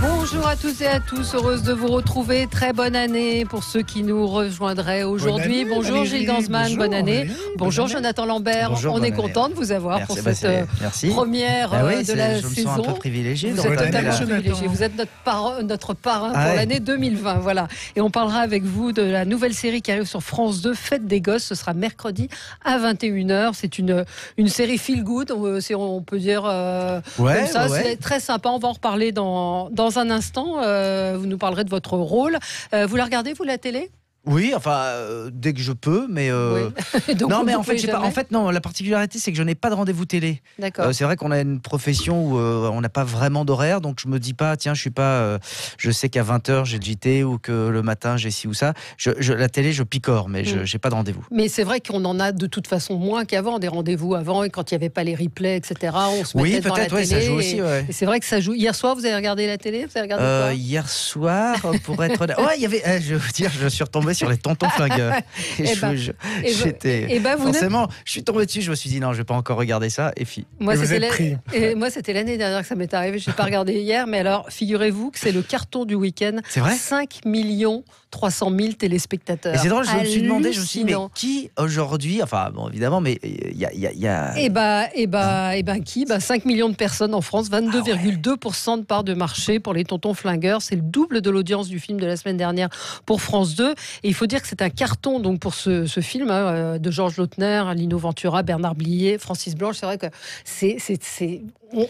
Bonjour à tous et à tous, heureuse de vous retrouver. Très bonne année pour ceux qui nous rejoindraient aujourd'hui. Bonjour Gilles Gansman, bonne année. Bonjour Jonathan Lambert, on est content de vous avoir pour cette première de la saison. Je me sens un peu privilégié. Vous êtes totalement privilégié. Vous êtes notre parrain pour l'année 2020. Voilà. Et on parlera avec vous de la nouvelle série qui arrive sur France 2, Fête des Gosses. Ce sera mercredi à 21h. C'est une série feel good, si on peut dire comme ça. C'est très sympa. On va en reparler dans un instant. Vous nous parlerez de votre rôle. Vous la regardez, vous, la télé ? Oui, enfin, dès que je peux, mais... Donc non, mais en fait, non, la particularité, c'est que je n'ai pas de rendez-vous télé. D'accord. C'est vrai qu'on a une profession où on n'a pas vraiment d'horaire, donc je me dis pas, tiens, je sais qu'à 20h, j'ai le JT, ou que le matin, j'ai ci ou ça. La télé, je picore, mais je n'ai pas de rendez-vous. Mais c'est vrai qu'on en a de toute façon moins qu'avant, des rendez-vous avant, et quand il n'y avait pas les replays, etc., on se mettait devant la télé. Ça joue aussi, et c'est vrai que ça joue. Hier soir, vous avez regardé la télé ? Vous avez regardé quoi ? Hier soir, pour être... il y avait... je vais vous dire, je suis retombé sur les tontons flingueurs. Forcément, je suis tombé dessus, je me suis dit non, je vais pas encore regarder ça. Moi, c'était l'année dernière que ça m'est arrivé. Je n'ai pas regardé hier, mais alors, figurez-vous que c'est le carton du week-end. C'est vrai ? 5 300 000 téléspectateurs. Et c'est drôle, je me suis demandé, mais qui aujourd'hui, enfin bon, évidemment, mais il y a... Qui 5 millions de personnes en France, 22,2% de part de marché pour les tontons flingueurs. C'est le double de l'audience du film de la semaine dernière pour France 2. Et il faut dire que c'est un carton donc pour ce film de Georges Lautner, Lino Ventura, Bernard Blier, Francis Blanche. C'est vrai que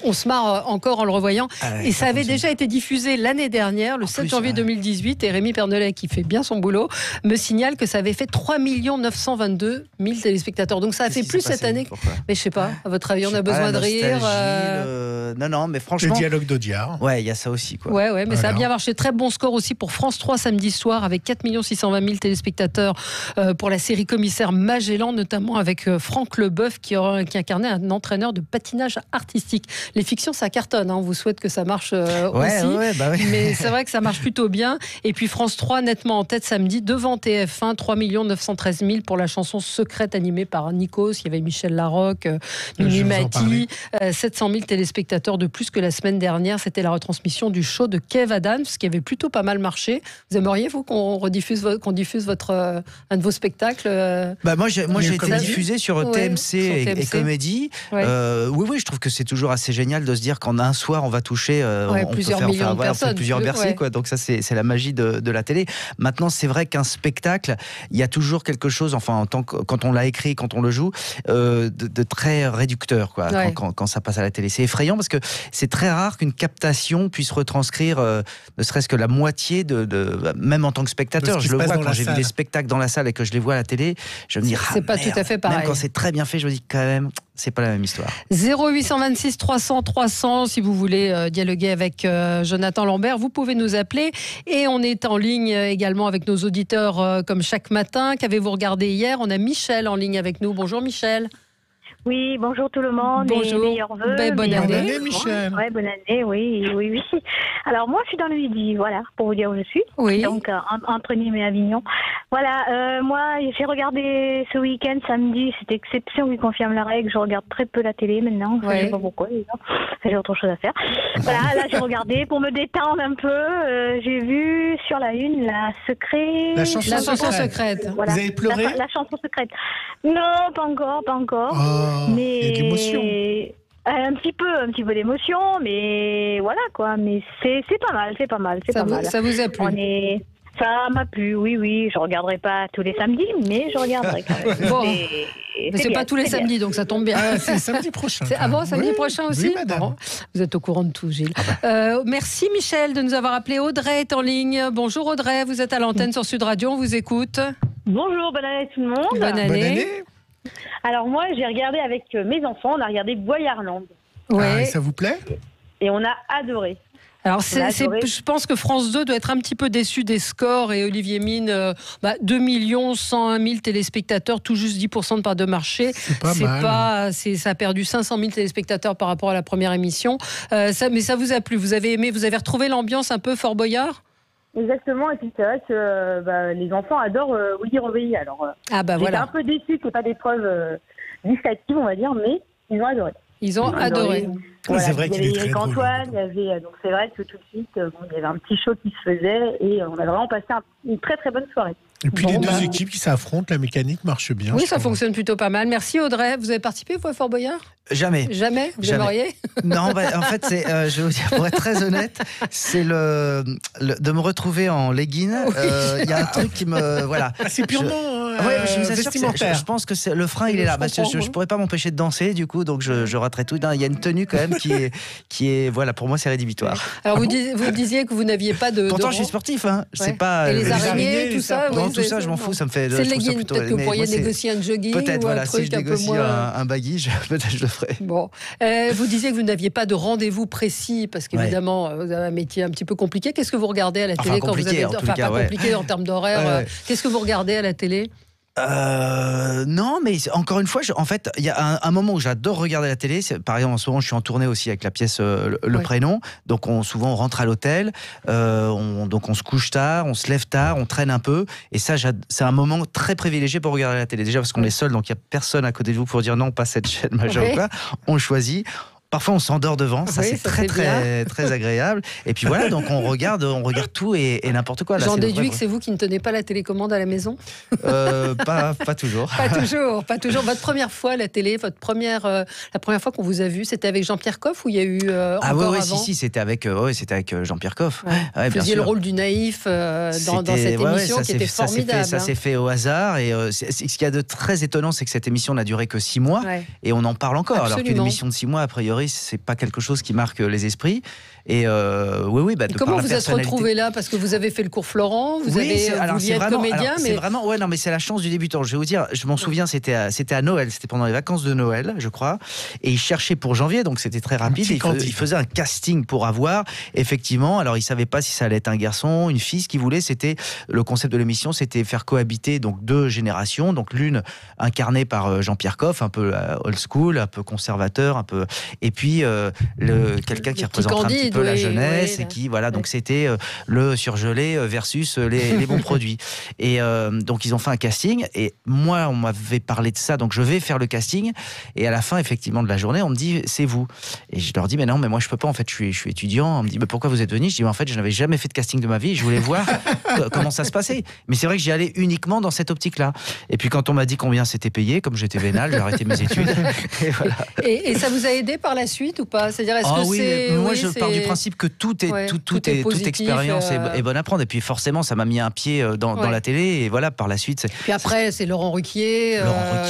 on se marre encore en le revoyant. Et ça avait déjà été diffusé l'année dernière, le 7 janvier 2018. Et Rémi Pernelet, qui fait bien son boulot, me signale que ça avait fait 3 922 000 téléspectateurs. Donc ça a fait plus cette année. Mais je sais pas, à votre avis, on a besoin de rire. Non, mais franchement... Le dialogue d'Audiard. Ouais, il y a ça aussi, quoi. Ouais, mais ça a bien marché. Très bon score aussi pour France 3 samedi soir, avec 4 620 000 téléspectateurs pour la série Commissaire Magellan, notamment avec Franck Leboeuf qui incarnait un entraîneur de patinage artistique. Les fictions, ça cartonne. On vous souhaite que ça marche aussi. Mais c'est vrai que ça marche plutôt bien. Et puis France 3, nettement en tête samedi, devant TF1, 3 913 000 pour la chanson Secrète animée par Nikos. Il y avait Michel Larocque, Mimi Mati, 700 000 téléspectateurs de plus que la semaine dernière. C'était la retransmission du show de Kev Adams, qui avait plutôt pas mal marché. Vous aimeriez, vous, qu'on diffuse votre un de vos spectacles Moi, j'ai été diffusé sur TMC et Comédie. Oui, je trouve que c'est toujours assez génial de se dire qu'en un soir, on va toucher plusieurs millions de personnes. Plusieurs Bercy, quoi. Donc ça, c'est la magie de la télé. Maintenant, c'est vrai qu'un spectacle, il y a toujours quelque chose, enfin, quand on l'a écrit, quand on le joue, de très réducteur, quoi, quand ça passe à la télé. C'est effrayant parce que c'est très rare qu'une captation puisse retranscrire ne serait-ce que la moitié même en tant que spectateur. Je le vois quand j'ai vu des spectacles dans la salle et que je les vois à la télé, je me dis c'est pas tout à fait pareil. Même quand c'est très bien fait, je me dis quand même, c'est pas la même histoire. 0826 300 300, si vous voulez dialoguer avec Jonathan Lambert, vous pouvez nous appeler. Et on est en ligne également avec nos auditeurs comme chaque matin. Qu'avez-vous regardé hier ? On a Michel en ligne avec nous. Bonjour Michel. Oui, bonjour tout le monde. Bonjour. Meilleurs vœux. Bonne année, Michel. Ouais, bonne année, oui. Alors moi, je suis dans le Midi, voilà, pour vous dire où je suis. Oui. Donc, entre Nîmes et Avignon. Voilà, moi, j'ai regardé ce week-end, samedi, cette exception qui confirme la règle. Je regarde très peu la télé maintenant. Je sais pas pourquoi, j'ai autre chose à faire. Voilà, là, j'ai regardé pour me détendre un peu. J'ai vu sur la une la chanson secrète. Voilà. Vous avez pleuré ? La chanson secrète. Non, pas encore. Mais il y a de l'émotion. Un petit peu d'émotion, mais voilà quoi. Mais c'est pas mal. Ça vous a plu ? Ça m'a plu, oui. Je regarderai pas tous les samedis, mais je regarderai quand même. Bon. Mais c'est pas tous les samedis, donc ça tombe bien. C'est samedi prochain. Samedi prochain aussi ? Oui, madame. Bon, vous êtes au courant de tout, Gilles. Merci Michel de nous avoir appelé. Audrey est en ligne. Bonjour Audrey, vous êtes à l'antenne sur Sud Radio, on vous écoute. Bonjour, bonne année tout le monde. Bonne année. Alors moi, j'ai regardé avec mes enfants, on a regardé Boyarland. Ouais. Ça vous plaît ? Et on a adoré. Alors, je pense que France 2 doit être un petit peu déçu des scores et Olivier Mine, 2 101 000 téléspectateurs, tout juste 10% de part de marché. C'est pas mal. Ça a perdu 500 000 téléspectateurs par rapport à la première émission. Mais ça vous a plu ? Vous avez aimé ? Vous avez retrouvé l'ambiance un peu Fort Boyard ? Exactement, et puis c'est vrai que les enfants adorent Willy Reveillé. Alors, voilà. J'étais un peu déçue qu'il n'y ait pas d'épreuve gustative, on va dire, mais ils ont adoré. Ils ont adoré. Voilà, c'est vrai qu'il est très drôle. Antoine, donc c'est vrai que tout de suite, il y avait un petit show qui se faisait et on a vraiment passé une très très bonne soirée. Et puis les deux équipes qui s'affrontent, la mécanique marche bien. Oui, ça fonctionne plutôt pas mal. Merci Audrey. Vous avez participé vous à Fort Boyard ? Jamais. Jamais. Vous aimeriez ? Non, en fait, je vais vous dire, pour être très honnête, c'est de me retrouver en legging. Il y a un truc qui me voilà. C'est purement. Je vous assure que je pense que le frein il est là. Je pourrais pas m'empêcher de danser du coup, donc je raterai tout. Il y a une tenue quand même qui est voilà, pour moi c'est rédhibitoire. Alors vous disiez que vous n'aviez pas de. Pourtant je suis sportif, hein. C'est pas. Et les araignées, tout ça. Non, tout ça je m'en fous, ça me fait. C'est le legging. Peut-être que vous pourriez négocier un jogging. Peut-être ou un voilà, truc si je un peu négocie moins... un baggy, peut-être je le ferai. Bon, vous disiez que vous n'aviez pas de rendez-vous précis parce qu'évidemment vous avez un métier un petit peu compliqué. Qu'est-ce que vous regardez à la télé quand vous avez pas compliqué en termes d'horaire. Qu'est-ce que vous regardez à la télé? Non, mais encore une fois, en fait, il y a un moment où j'adore regarder la télé. Par exemple, en ce moment, je suis en tournée aussi avec la pièce Le Prénom. Donc, souvent, on rentre à l'hôtel. Donc, on se couche tard, on se lève tard, on traîne un peu. Et ça, c'est un moment très privilégié pour regarder la télé. Déjà parce qu'on est seul, donc il n'y a personne à côté de vous pour dire non, pas cette chaîne, machin ou quoi. On choisit. Parfois, on s'endort devant, ça c'est très agréable. Et puis voilà, donc on regarde tout et n'importe quoi. J'en déduis que c'est vous qui ne tenez pas la télécommande à la maison. Pas toujours. Pas toujours. Votre première fois à la télé, la première fois qu'on vous a vu, c'était avec Jean-Pierre Coff ou il y a eu encore avant? Si, c'était avec Jean-Pierre Coff. Vous faisiez le rôle du naïf dans cette émission qui était formidable. Ça s'est fait au hasard. Et ce qu'il y a de très étonnant, c'est que cette émission n'a duré que 6 mois et on en parle encore. Absolument. Alors qu'une émission de 6 mois, a priori, c'est pas quelque chose qui marque les esprits. Et comment vous êtes retrouvé là? Parce que vous avez fait le cours Florent, vous vouliez être comédien, mais... C'est vraiment, mais c'est la chance du débutant. Je vais vous dire, je m'en souviens, c'était à Noël, c'était pendant les vacances de Noël, je crois, et il cherchait pour janvier, donc c'était très rapide. Il faisait un casting pour avoir, effectivement, alors il savait pas si ça allait être un garçon, une fille, ce qu'il voulait, c'était, le concept de l'émission, c'était faire cohabiter donc 2 générations, donc l'une incarnée par Jean-Pierre Coff, un peu old school, un peu conservateur, un peu, et puis quelqu'un qui représente un petit peu la jeunesse et qui donc c'était le surgelé versus les bons produits. Et donc ils ont fait un casting et moi on m'avait parlé de ça, donc je vais faire le casting et à la fin effectivement de la journée on me dit c'est vous, et je leur dis mais non, mais moi je peux pas, en fait je suis étudiant. On me dit mais pourquoi vous êtes venu? Je dis mais en fait je n'avais jamais fait de casting de ma vie, je voulais voir comment ça se passait, mais c'est vrai que j'y allais uniquement dans cette optique là. Et puis quand on m'a dit combien c'était payé, comme j'étais vénal, j'ai arrêté mes études et voilà. Et ça vous a aidé par la suite ou pas? C'est-à-dire moi je pars du principe que toute expérience est bonne à prendre, et puis forcément ça m'a mis un pied dans la télé, et voilà, par la suite puis après c'est Laurent Ruquier,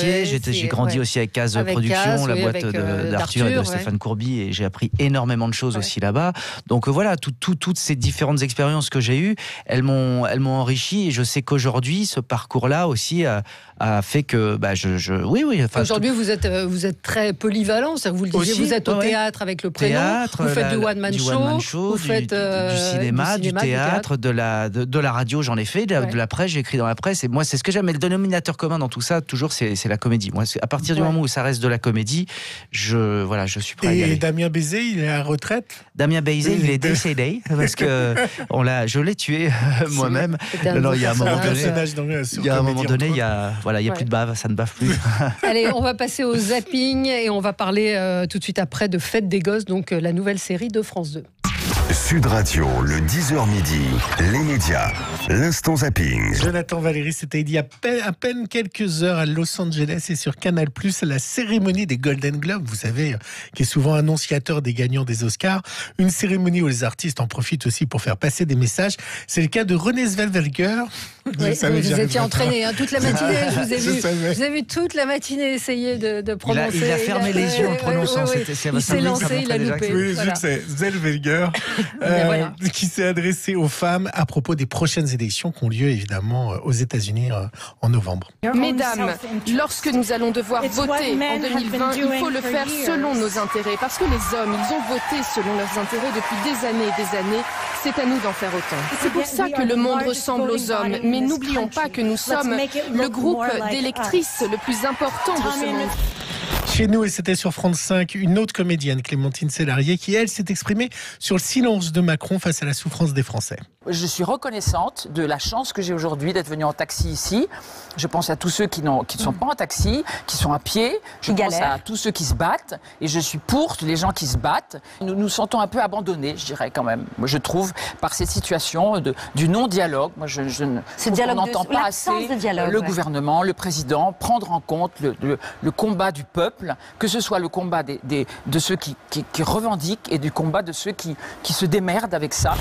j'ai grandi aussi avec Caz Productions, la boîte d'Arthur et de Stéphane Courby, et j'ai appris énormément de choses aussi là-bas. Donc voilà, toutes ces différentes expériences que j'ai eues, elles m'ont enrichi, et je sais qu'aujourd'hui ce parcours-là aussi a fait que aujourd'hui vous êtes très polyvalent, vous le disiez, vous êtes au théâtre avec Le Prénom, vous faites du one-man show, vous faites du cinéma, du théâtre, de la radio, j'en ai fait, de la presse, j'ai écrit dans la presse, et moi c'est ce que j'aime. Mais le dénominateur commun dans tout ça, toujours, c'est la comédie. Moi, à partir du moment où ça reste de la comédie, je suis prêt à y aller. Et Damien Bézé, il est à la retraite? Damien Bézé, il est décédé parce que je l'ai tué moi-même. Il y a un moment donné, il y a plus de bave, ça ne bave plus. Allez, on va passer au zapping et on va parler tout de suite après de Fête des Gosses, donc la nouvelle série de France 2. Sud Radio, le 10h midi, les médias, l'instant zapping. Jonathan Valéry, c'était il y a à peine quelques heures à Los Angeles et sur Canal+, la cérémonie des Golden Globes, vous savez, qui est souvent annonciateur des gagnants des Oscars. Une cérémonie où les artistes en profitent aussi pour faire passer des messages. C'est le cas de Renée Zellweger. Vous étiez entraîné toute la matinée, je vous ai vu toute la matinée essayer de prononcer. Il a fermé les yeux en prononçant. Il s'est lancé, il a loupé. Oui, c'est Zellweger qui s'est adressé aux femmes à propos des prochaines élections qui ont lieu évidemment aux États-Unis en novembre. Mesdames, lorsque nous allons devoir voter en 2020, il faut le faire selon nos intérêts, parce que les hommes, ils ont voté selon leurs intérêts depuis des années et des années. C'est à nous d'en faire autant. C'est pour ça que le monde ressemble aux hommes, mais n'oublions pas que nous sommes le groupe d'électrices le plus important de ce monde. Chez nous, et c'était sur France 5, une autre comédienne, Clémentine Célarié, qui, elle, s'est exprimée sur le silence de Macron face à la souffrance des Français. Je suis reconnaissante de la chance que j'ai aujourd'hui d'être venue en taxi ici. Je pense à tous ceux qui ne sont pas en taxi, qui sont à pied. Je pense à tous ceux qui se battent. Et je suis pour les gens qui se battent. Nous nous sentons un peu abandonnés, je dirais quand même. Moi, je trouve, par cette situation du non-dialogue. Moi, on n'entend pas assez le gouvernement, le président, prendre en compte le combat du peuple, que ce soit le combat de ceux qui revendiquent et du combat de ceux qui se démerdent avec ça.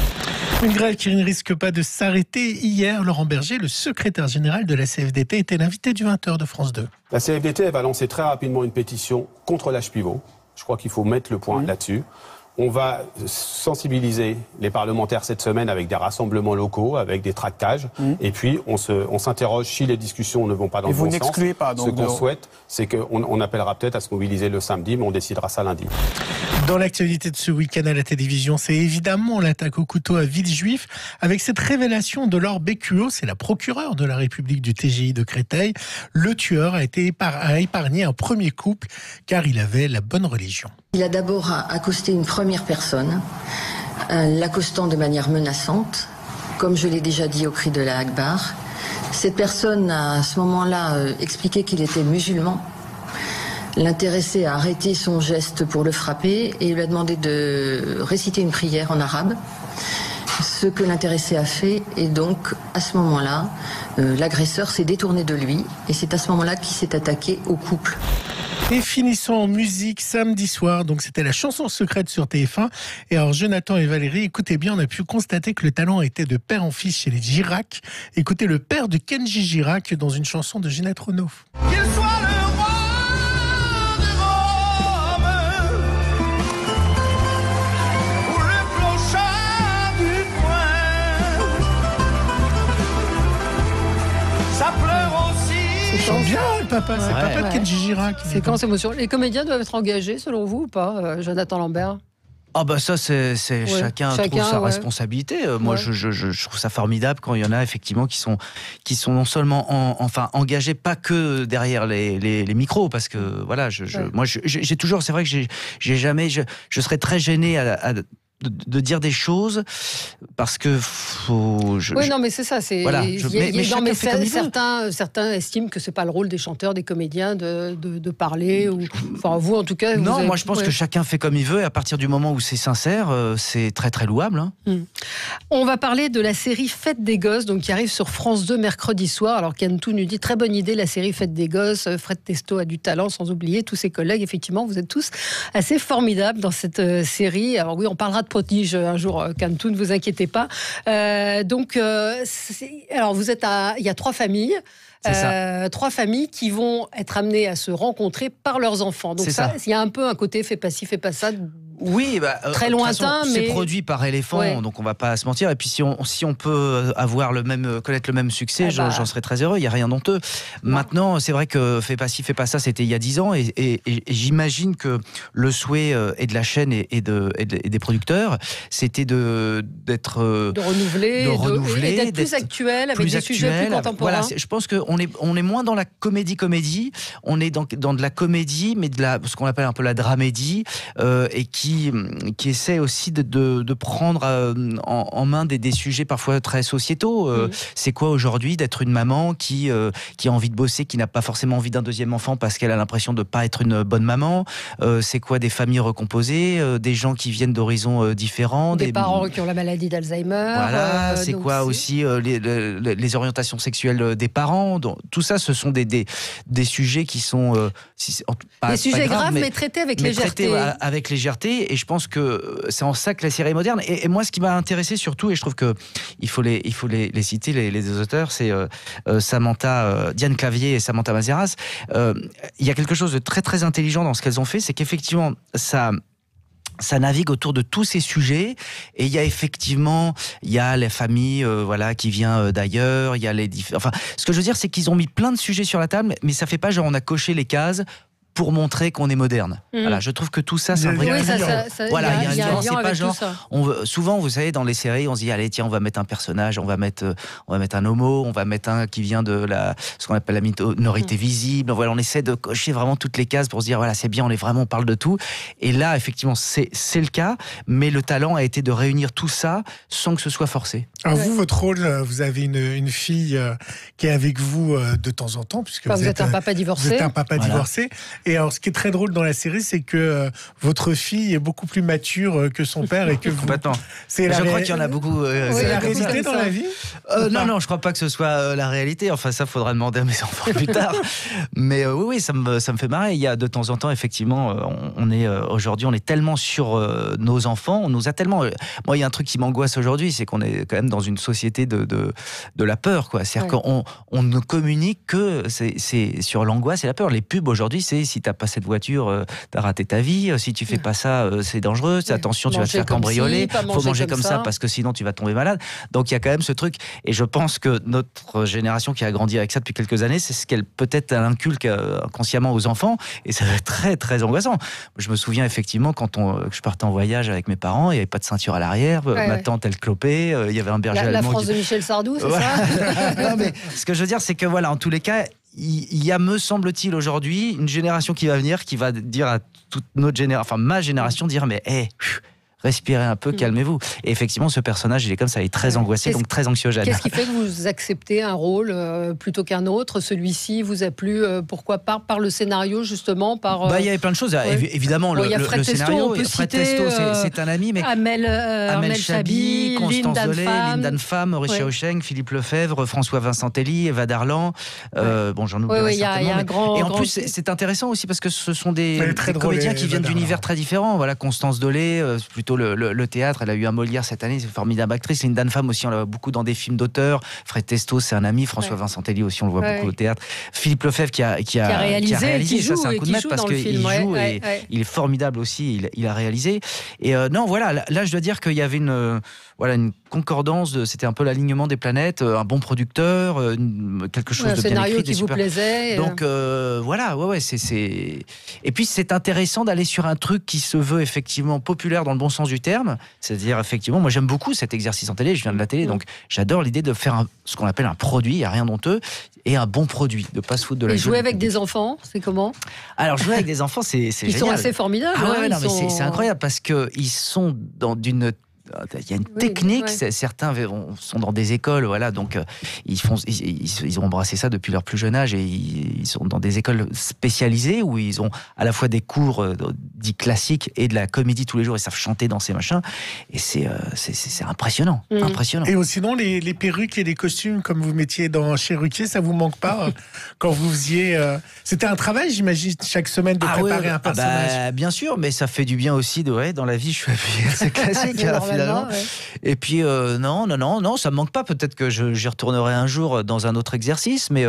Une grève qui ne risque pas de s'arrêter. Hier, Laurent Berger, le secrétaire général de la CFDT, était l'invité du 20h de France 2. La CFDT, elle va lancer très rapidement une pétition contre l'âge pivot. Je crois qu'il faut mettre le point là-dessus. On va sensibiliser les parlementaires cette semaine avec des rassemblements locaux, avec des tractages. Et puis, on s'interroge si les discussions ne vont pas dans le bon sens. Vous n'excluez pas, donc. Ce qu'on souhaite, c'est qu'on appellera peut-être à se mobiliser le samedi, mais on décidera ça lundi. Dans l'actualité de ce week-end à la télévision, c'est évidemment l'attaque au couteau à Villejuif, avec cette révélation de Laure Bécuot, c'est la procureure de la République du TGI de Créteil. Le tueur a épargné un premier couple, car il avait la bonne religion. Il a d'abord accosté une première personne, l'accostant de manière menaçante, comme je l'ai déjà dit au cri de la Akbar. Cette personne a à ce moment-là expliqué qu'il était musulman, l'intéressé a arrêté son geste pour le frapper et lui a demandé de réciter une prière en arabe. Ce que l'intéressé a fait, et donc à ce moment-là, l'agresseur s'est détourné de lui et c'est à ce moment-là qu'il s'est attaqué au couple. Et finissons en musique samedi soir, donc c'était la chanson secrète sur TF1. Et alors Jonathan et Valérie, écoutez bien, on a pu constater que le talent était de père en fils chez les Girac. Écoutez le père de Kenji Girac dans une chanson de Ginette Renaud. Qu'il soit le roi de Rome ou le clochard du coin, ça pleure aussi. Il chante bien le papa, c'est papa de Kenji Girac. Séquence émotion. Les comédiens doivent être engagés selon vous ou pas, Jonathan Lambert? Ah bah ça c'est chacun trouve sa responsabilité. Moi je trouve ça formidable quand il y en a effectivement qui sont non seulement engagés, pas que derrière les micros, parce que voilà moi j'ai toujours, c'est vrai que j'ai jamais, je serais très gêné de dire des choses parce que faut. Non, mais c'est ça. Voilà, certains estiment que c'est pas le rôle des chanteurs, des comédiens de parler. Enfin, vous en tout cas. Non, moi je pense que chacun fait comme il veut. Et à partir du moment où c'est sincère, c'est très très louable. Hein. On va parler de la série Fête des Gosses, donc qui arrive sur France 2 mercredi soir. Alors Cantu nous dit très bonne idée la série Fête des Gosses. Fred Testo a du talent, sans oublier tous ses collègues. Effectivement, vous êtes tous assez formidables dans cette série. Alors oui, on parlera de prodige un jour, Cantu, ne vous inquiétez pas. Alors vous êtes il y a 3 familles. 3 familles qui vont être amenées à se rencontrer par leurs enfants. Donc ça, il y a un peu un côté fais pas ci, fais pas ça. Oui, très lointain, mais c'est produit par Éléphant, donc on va pas se mentir. Et puis si on peut connaître le même succès, j'en serais très heureux. Il y a rien d'honteux. Maintenant, c'est vrai que fais pas ci, fais pas ça, c'était il y a 10 ans, et j'imagine que le souhait et de la chaîne et des producteurs, c'était de renouveler, d'être plus actuel avec des sujets plus contemporains. Voilà, je pense qu'on est moins dans la comédie, on est dans de la comédie, mais ce qu'on appelle un peu la dramédie, et qui essaie aussi de prendre en main des sujets parfois très sociétaux. C'est quoi aujourd'hui d'être une maman qui a envie de bosser, qui n'a pas forcément envie d'un deuxième enfant parce qu'elle a l'impression de ne pas être une bonne maman? C'est quoi des familles recomposées, des gens qui viennent d'horizons différents, des parents qui ont la maladie d'Alzheimer. Voilà, c'est quoi aussi les orientations sexuelles des parents. Donc, tout ça, ce sont des sujets qui sont des sujets graves, mais traités avec légèreté. Avec légèreté. Et je pense que c'est en ça que la série est moderne. Et moi, ce qui m'a intéressé surtout, et je trouve qu'il faut les citer, les auteurs, c'est Diane Clavier et Samantha Mazeras. Il y a quelque chose de très très intelligent dans ce qu'elles ont fait, c'est qu'effectivement, ça navigue autour de tous ces sujets, et il y a les familles qui viennent d'ailleurs, il y a ce que je veux dire, c'est qu'ils ont mis plein de sujets sur la table, mais ça fait pas genre on a coché les cases pour montrer qu'on est moderne. Voilà, je trouve que tout ça, c'est un vrai. Voilà, il y a un lien. C'est pas genre. Souvent, vous savez, dans les séries, on se dit allez, tiens, on va mettre un personnage, on va mettre un homo, on va mettre un qui vient de ce qu'on appelle la minorité visible. Voilà, on essaie de cocher vraiment toutes les cases pour se dire voilà, c'est bien, on parle de tout. Et là, effectivement, c'est le cas, mais le talent a été de réunir tout ça sans que ce soit forcé. Alors vous, votre rôle, vous avez une fille qui est avec vous de temps en temps, puisque vous êtes un papa divorcé. Vous êtes un papa divorcé. Et alors, ce qui est très drôle dans la série, c'est que votre fille est beaucoup plus mature que son père et que vous. Complètement. Je crois qu'il y en a beaucoup. C'est la réalité dans la vie Non, je crois pas que ce soit la réalité. Enfin, ça, faudra demander à mes enfants plus tard. Mais oui, ça me fait marrer. Il y a de temps en temps, effectivement, aujourd'hui, on est tellement sur nos enfants. On nous a tellement. Moi, il y a un truc qui m'angoisse aujourd'hui, c'est qu'on est quand même dans une société de la peur, quoi. C'est-à-dire qu'on ne communique que c'est sur l'angoisse et la peur. Les pubs aujourd'hui, c'est si t'as pas cette voiture, t'as raté ta vie. Si tu fais pas ça, c'est dangereux. Attention, tu vas te faire cambrioler. Faut manger comme ça parce que sinon tu vas tomber malade. Donc il y a quand même ce truc. Et je pense que notre génération qui a grandi avec ça depuis quelques années, c'est ce qu'elle peut-être inculque inconsciemment aux enfants. Et ça va être très très angoissant. Je me souviens effectivement quand je partais en voyage avec mes parents, il n'y avait pas de ceinture à l'arrière. Ma tante elle clopait. Il y avait un berger allemand. La France de Michel Sardou, c'est ça? Non, mais ce que je veux dire, c'est que voilà, en tous les cas, il y a, me semble-t-il, aujourd'hui, une génération qui va venir, qui va dire à toute notre génération, enfin ma génération, dire mais respirez un peu, calmez-vous. Et effectivement, ce personnage, il est comme ça, il est très angoissé, donc très anxiogène. Qu'est-ce qui fait que vous acceptez un rôle plutôt qu'un autre? Celui-ci vous a plu, pourquoi par le scénario, justement, par... Il y avait plein de choses. Évidemment, le scénario. Fred Testo, c'est un ami, mais Amel Chabi, Constance Dolé, Lindan Pham, Maurice Chaoucheng, Philippe Lefebvre, François Vincentelli, Eva Darlan. J'en oublie certainement. Et en plus, c'est intéressant aussi parce que ce sont des comédiens qui viennent d'univers très différents. Voilà, Constance Dolé, plutôt le théâtre, elle a eu un Molière cette année, c'est une formidable actrice. Lindan Pham aussi, on la voit beaucoup dans des films d'auteurs. Fred Testo, c'est un ami. François Vincentelli aussi, on le voit beaucoup au théâtre. Philippe Lefebvre qui a réalisé, ça c'est un coup de maître parce qu'il joue et il est formidable aussi, il a réalisé. Et là je dois dire qu'il y avait une concordance, c'était un peu l'alignement des planètes, un bon producteur, quelque chose de bien écrit, scénario qui vous plaisait. Donc c'est. Et puis c'est intéressant d'aller sur un truc qui se veut effectivement populaire dans le bon sens du terme, c'est-à-dire effectivement, moi j'aime beaucoup cet exercice en télé, je viens de la télé, donc j'adore l'idée de faire ce qu'on appelle un produit, il n'y a rien d'honteux, et un bon produit, de pas se foutre de la gueule. Et jouer avec des enfants, c'est comment? Alors jouer avec des enfants, c'est génial. Ils sont assez formidables. C'est incroyable parce qu'ils sont il y a une technique. Certains sont dans des écoles, donc ils ont embrassé ça depuis leur plus jeune âge et ils sont dans des écoles spécialisées où ils ont à la fois des cours dits classiques et de la comédie tous les jours. Ils savent chanter, danser, machin. Et c'est impressionnant, impressionnant. Et sinon, les perruques et les costumes, comme vous mettiez chez Ruquier, ça vous manque pas quand vous faisiez C'était un travail, j'imagine, chaque semaine de préparer un personnage. Bien sûr, mais ça fait du bien aussi. Dans la vie, je suis habillé assez classique. Et puis non, ça me manque pas. Peut-être que j'y retournerai un jour dans un autre exercice, mais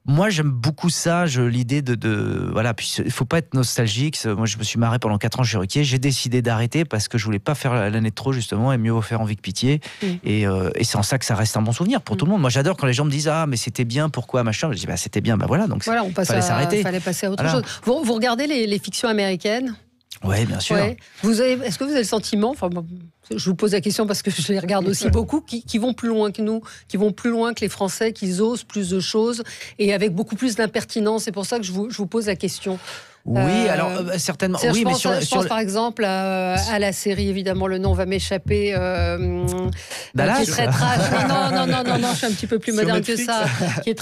moi j'aime beaucoup ça, l'idée puis il faut pas être nostalgique. Moi je me suis marré pendant 4 ans chez Ruquier, j'ai décidé d'arrêter parce que je voulais pas faire l'année de trop justement, et mieux vaut faire envie que pitié. Et c'est en ça que ça reste un bon souvenir pour tout le monde. Moi j'adore quand les gens me disent mais c'était bien, pourquoi machin. Je dis c'était bien, donc on fallait s'arrêter. Fallait passer à autre chose. Vous regardez les fictions américaines? Oui, bien sûr. Est-ce que vous avez le sentiment, je vous pose la question parce que je les regarde aussi beaucoup, qui vont plus loin que nous, qui vont plus loin que les Français, qui osent plus de choses et avec beaucoup plus d'impertinence. C'est pour ça que je vous pose la question. Oui, alors certainement. Oui, je pense par exemple à la série, évidemment, le nom va m'échapper. Dallas, qui est très trash. Non, je suis un petit peu plus moderne que ça. Qui est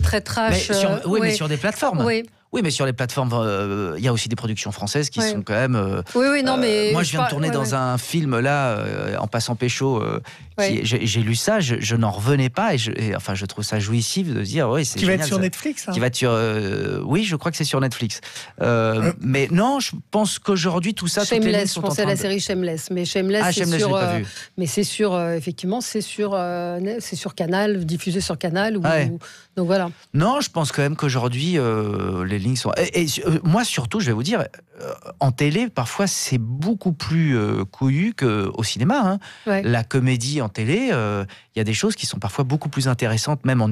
très trash. Mais sur des plateformes. Oui, mais sur les plateformes, il y a aussi des productions françaises qui sont quand même. Mais moi, je viens de tourner dans un film là, en passant pécho. J'ai lu ça, je n'en revenais pas et je trouve ça jouissif de dire c'est qui génial, va être sur Netflix. Qui va être sur oui, je crois que c'est sur Netflix. Mais non, je pense qu'aujourd'hui tout ça. Shameless, je pensais à la série Shameless, mais Shameless, c'est sur. Mais c'est sur effectivement, c'est sur Canal, diffusé sur Canal. Donc voilà. Non, je pense quand même qu'aujourd'hui les lignes sont. Et moi surtout, je vais vous dire, en télé parfois c'est beaucoup plus couillu qu'au cinéma. La comédie en télé, il y a des choses qui sont parfois beaucoup plus intéressantes, même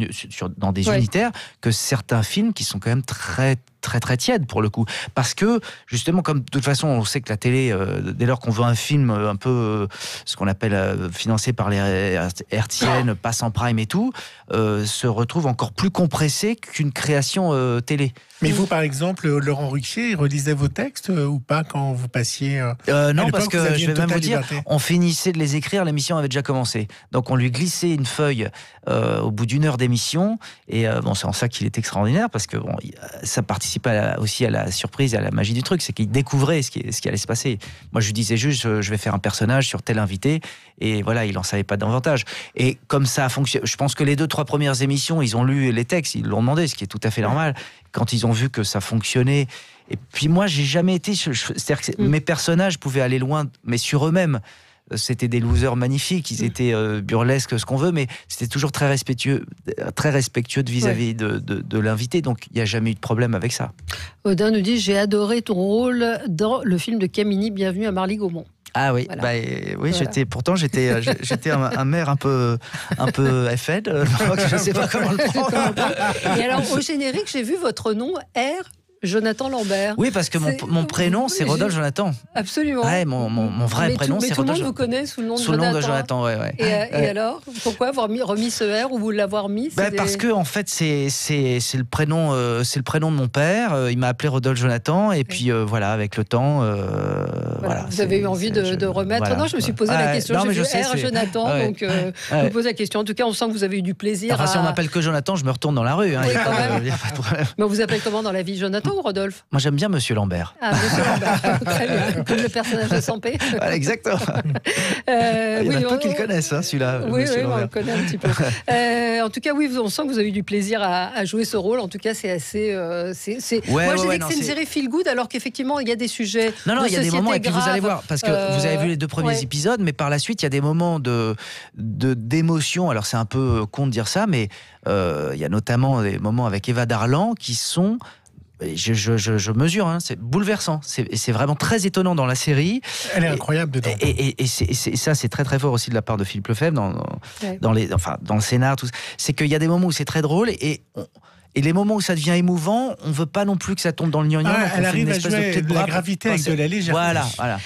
dans des unitaires, que certains films qui sont quand même très très très tiède pour le coup, parce que justement, comme de toute façon on sait que la télé, dès lors qu'on veut un film un peu ce qu'on appelle financé par les hertziennes, passe en prime et tout, se retrouve encore plus compressé qu'une création télé. Mais vous, par exemple, Laurent Ruquier, relisait vos textes ou pas quand vous passiez non, parce que je vais même vous dire, on finissait de les écrire, l'émission avait déjà commencé. Donc on lui glissait une feuille au bout d'une heure d'émission, et c'est en ça qu'il est extraordinaire, parce que ça participait aussi à la surprise et à la magie du truc, c'est qu'il découvrait ce qui allait se passer. Moi je lui disais juste, je vais faire un personnage sur tel invité, et voilà, il n'en savait pas davantage. Et comme ça a fonctionné, je pense que les 2-3 premières émissions, ils ont lu les textes, ils l'ont demandé, ce qui est tout à fait normal. Quand ils ont vu que ça fonctionnait. Et puis moi, j'ai jamais été... C'est-à-dire que mes personnages pouvaient aller loin, mais sur eux-mêmes. C'était des losers magnifiques, ils étaient burlesques, ce qu'on veut, mais c'était toujours très respectueux de vis-à-vis de l'invité, donc il n'y a jamais eu de problème avec ça. Odin nous dit, j'ai adoré ton rôle dans le film de Camini, Bienvenue à Marly-Gaumont. Ah oui, voilà. Oui, voilà. J'étais un maire un peu FN, je ne sais pas comment le prendre. Et alors, au générique, j'ai vu votre nom, R. Jonathan Lambert. Oui, parce que mon prénom, c'est Rodolphe Jonathan. Absolument. Ouais, mon vrai prénom, c'est Rodolphe. Mais tout le monde vous connaît sous le nom de Jonathan. Sous le nom de Jonathan, ouais. Et alors, pourquoi avoir remis ce R ou vous l'avoir mis Parce que, en fait, c'est le prénom de mon père. Il m'a appelé Rodolphe Jonathan. Et puis, voilà, avec le temps. Voilà, vous avez eu envie de remettre. Voilà. Non, je me suis posé la question. J'ai vu R. Jonathan. Donc, je me pose la question. En tout cas, on sent que vous avez eu du plaisir. Enfin, si on m'appelle que Jonathan, je me retourne dans la rue. Oui, quand même. Il n'y a pas de problème. Mais on vous appelle comment dans la vie, Jonathan ou Rodolphe? Moi, j'aime bien Monsieur Lambert. Ah, Monsieur Lambert, très bien. Comme le personnage de Sampé. Voilà, exactement. Il y en a peu qui le connaissent, celui-là. Oui, on le connaît un petit peu. En tout cas, oui, on sent que vous avez eu du plaisir à jouer ce rôle. En tout cas, c'est assez... Moi, j'ai dit que c'est une série feel good, alors qu'effectivement, il y a des sujets il y a des moments, et puis vous allez voir, parce que vous avez vu les 2 premiers épisodes, mais par la suite, il y a des moments d'émotion. Alors, c'est un peu con de dire ça, mais il y a notamment des moments avec Eva Darlan qui sont... Je mesure, c'est bouleversant. C'est vraiment très étonnant dans la série. Elle est incroyable dedans. Et ça, c'est très très fort aussi de la part de Philippe Lefebvre dans le scénar. C'est qu'il y a des moments où c'est très drôle et les moments où ça devient émouvant, on ne veut pas non plus que ça tombe dans le gnangnan. Elle arrive à jouer de la gravité avec de la légèreté. Voilà.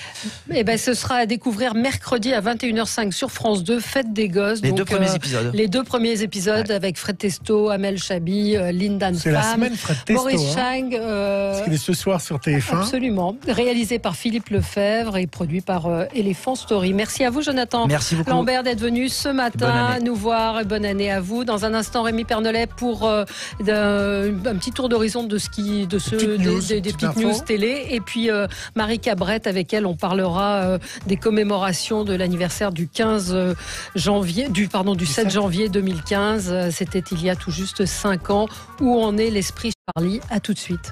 Et ce sera à découvrir mercredi à 21h05 sur France 2, Fête des Gosses. Les 2 premiers épisodes. Les 2 premiers épisodes avec Fred Testo, Amel Chabi, Lindan C'est la semaine Fred Testo. Maurice Chang. Parce qu'il est ce soir sur TF1. Absolument. Réalisé par Philippe Lefebvre et produit par Elephant Story. Merci à vous, Jonathan. Merci beaucoup. Lambert d'être venu ce matin nous voir. Bonne année à vous. Dans un instant, Rémi Pernelet pour un petit tour d'horizon de ski, des petites news télé, et puis Marie Cabrette, avec elle on parlera des commémorations de l'anniversaire du 7 janvier 2015. C'était il y a tout juste 5 ans. Où en est l'esprit Charlie? À tout de suite.